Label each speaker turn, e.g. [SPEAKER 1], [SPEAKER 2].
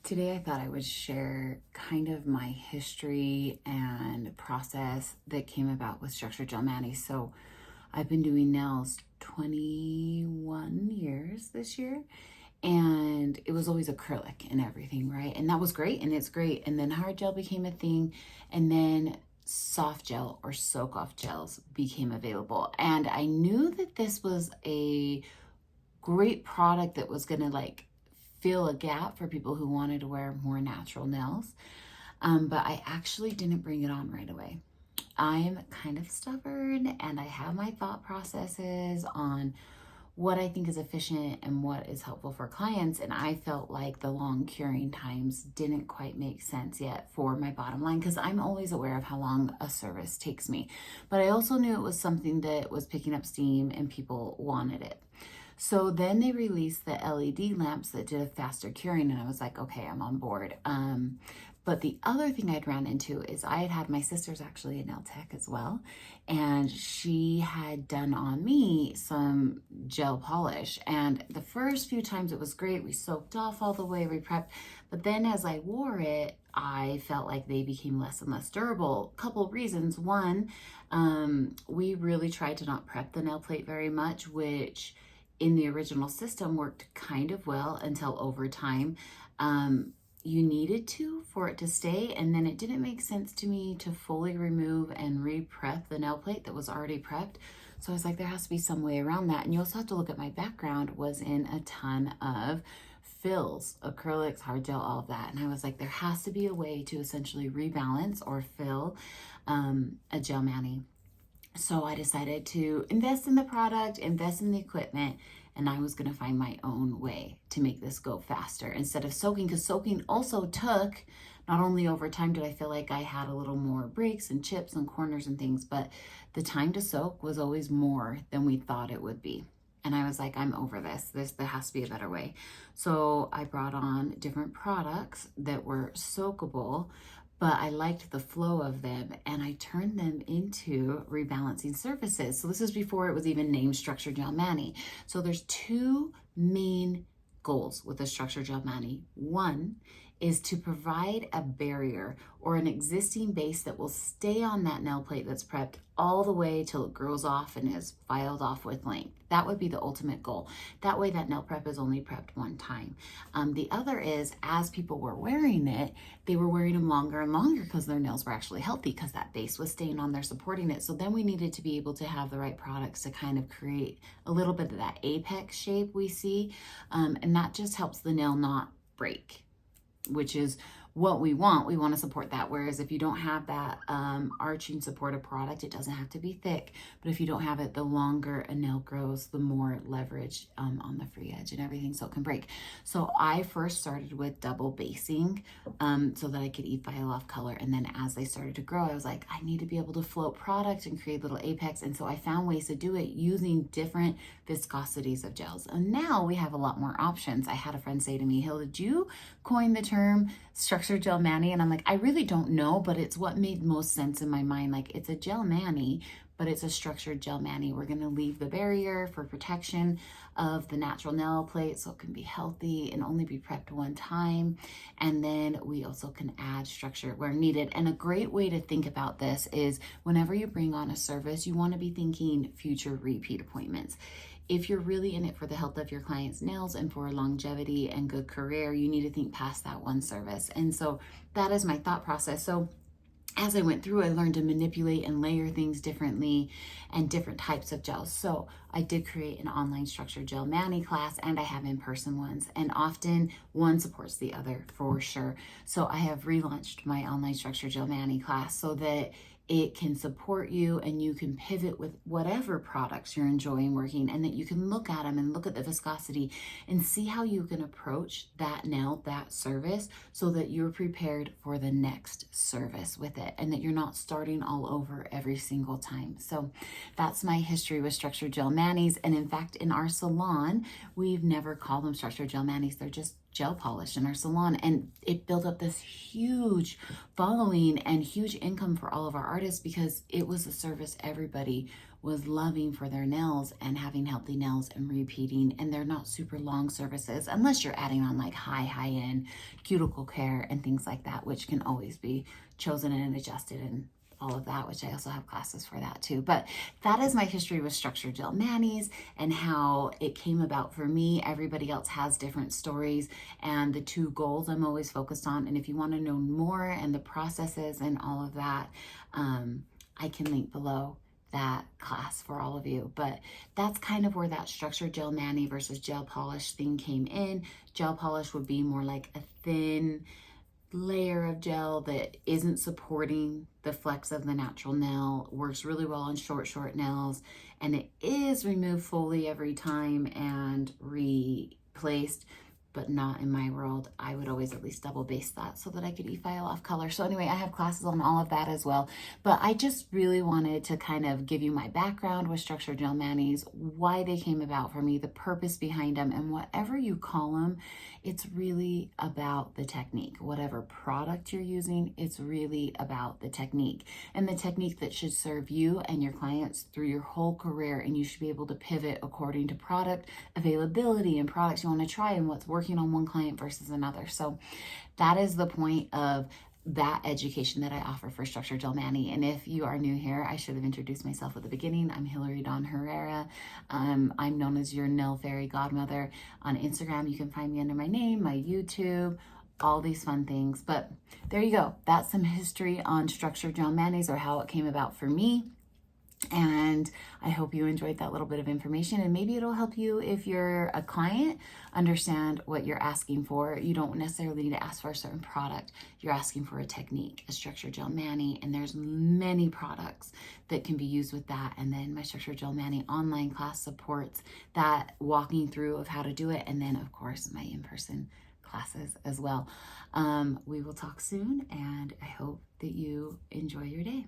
[SPEAKER 1] Today, I thought I would share kind of my history and process that came about with structured gel mani. So, I've been doing nails 21 years this year, and it was always acrylic and everything, right? And that was great, and it's great. And then hard gel became a thing, and then soft gel or soak off gels became available. And I knew that this was a great product that was going to fill a gap for people who wanted to wear more natural nails. But I actually didn't bring it on right away. I'm kind of stubborn and I have my thought processes on what I think is efficient and what is helpful for clients. And I felt like the long curing times didn't quite make sense yet for my bottom line, because I'm always aware of how long a service takes me. But I also knew it was something that was picking up steam and people wanted it. So then they released the LED lamps that did a faster curing, and I was like, okay, I'm on board. But the other thing I'd ran into is I had my sister's actually a nail tech as well, and she had done on me some gel polish. And the first few times it was great. We soaked off all the way, we prepped. But then as I wore it, I felt like they became less and less durable. Couple of reasons. One, we really tried to not prep the nail plate very much, which in the original system worked kind of well until over time you needed to for it to stay, and then it didn't make sense to me to fully remove and re-prep the nail plate that was already prepped. So I was like, there has to be some way around that. And you also have to look at my background was in a ton of fills, acrylics, hard gel, all of that. And I was like, there has to be a way to essentially rebalance or fill a gel mani. So I decided to invest in the product, invest in the equipment, and I was going to find my own way to make this go faster instead of soaking, because soaking also took, not only over time did I feel like I had a little more breaks and chips and corners and things, but the time to soak was always more than we thought it would be. And I was like, I'm over this. There has to be a better way. So I brought on different products that were soakable, but I liked the flow of them, and I turned them into rebalancing surfaces. So this is before it was even named structured gel mani. So there's two main goals with the structured gel mani. One is to provide a barrier or an existing base that will stay on that nail plate that's prepped all the way till it grows off and is filed off with length. That would be the ultimate goal. That way that nail prep is only prepped one time. The other is, as people were wearing it, they were wearing them longer and longer because their nails were actually healthy, because that base was staying on there supporting it. So then we needed to be able to have the right products to kind of create a little bit of that apex shape we see. And that just helps the nail not break, which is what we want. We want to support that. Whereas if you don't have that arching supportive product, it doesn't have to be thick, but if you don't have it, the longer a nail grows, the more leverage on the free edge and everything, so it can break. So I first started with double basing so that I could e-file off color. And then as they started to grow, I was like, I need to be able to float product and create little apex. And so I found ways to do it using different viscosities of gels. And now we have a lot more options. I had a friend say to me, Hill, did you coin the term structured gel mani? And I'm like, I really don't know, but it's what made most sense in my mind. Like, it's a gel mani, but it's a structured gel mani. We're going to leave the barrier for protection of the natural nail plate so it can be healthy and only be prepped one time. And then we also can add structure where needed. And a great way to think about this is whenever you bring on a service, you want to be thinking future repeat appointments. If you're really in it for the health of your client's nails and for longevity and good career, you need to think past that one service. And so that is my thought process. So as I went through, I learned to manipulate and layer things differently and different types of gels. So I did create an online structured gel mani class, and I have in-person ones, and often one supports the other for sure. So I have relaunched my online structured gel mani class so that it can support you and you can pivot with whatever products you're enjoying working, and that you can look at them and look at the viscosity and see how you can approach that nail, that service, so that you're prepared for the next service with it and that you're not starting all over every single time. So that's my history with structured gel manis. And in fact, in our salon, we've never called them structured gel manis. They're just gel polish in our salon, and it built up this huge following and huge income for all of our artists because it was a service everybody was loving for their nails and having healthy nails and repeating. And they're not super long services unless you're adding on like high end cuticle care and things like that, which can always be chosen and adjusted and all of that, which I also have classes for that too. But that is my history with structured gel manis and how it came about for me. Everybody else has different stories and the two goals I'm always focused on. And if you want to know more and the processes and all of that, I can link below that class for all of you. But that's kind of where that structured gel mani versus gel polish thing came in. Gel polish would be more like a thin layer of gel that isn't supporting the flex of the natural nail, works really well on short nails, and it is removed fully every time and replaced, but not in my world. I would always at least double base that so that I could e-file off color. So anyway, I have classes on all of that as well, but I just really wanted to kind of give you my background with structured gel manis, why they came about for me, the purpose behind them, and whatever you call them, it's really about the technique. Whatever product you're using, it's really about the technique and the technique that should serve you and your clients through your whole career. And you should be able to pivot according to product availability and products you want to try and what's working on one client versus another. So that is the point of that education that I offer for structured gel mani. And if you are new here, I should have introduced myself at the beginning. I'm Hillary Dawn Herrera. I'm known as your nail fairy godmother on Instagram. You can find me under my name, my YouTube, all these fun things. But there you go. That's some history on structured gel manis, or how it came about for me. And I hope you enjoyed that little bit of information, and maybe it'll help you if you're a client understand what you're asking for. You don't necessarily need to ask for a certain product. You're asking for a technique, a structured gel mani, and there's many products that can be used with that. And then my structured gel mani online class supports that walking through of how to do it. And then of course my in-person classes as well. We will talk soon, and I hope that you enjoy your day.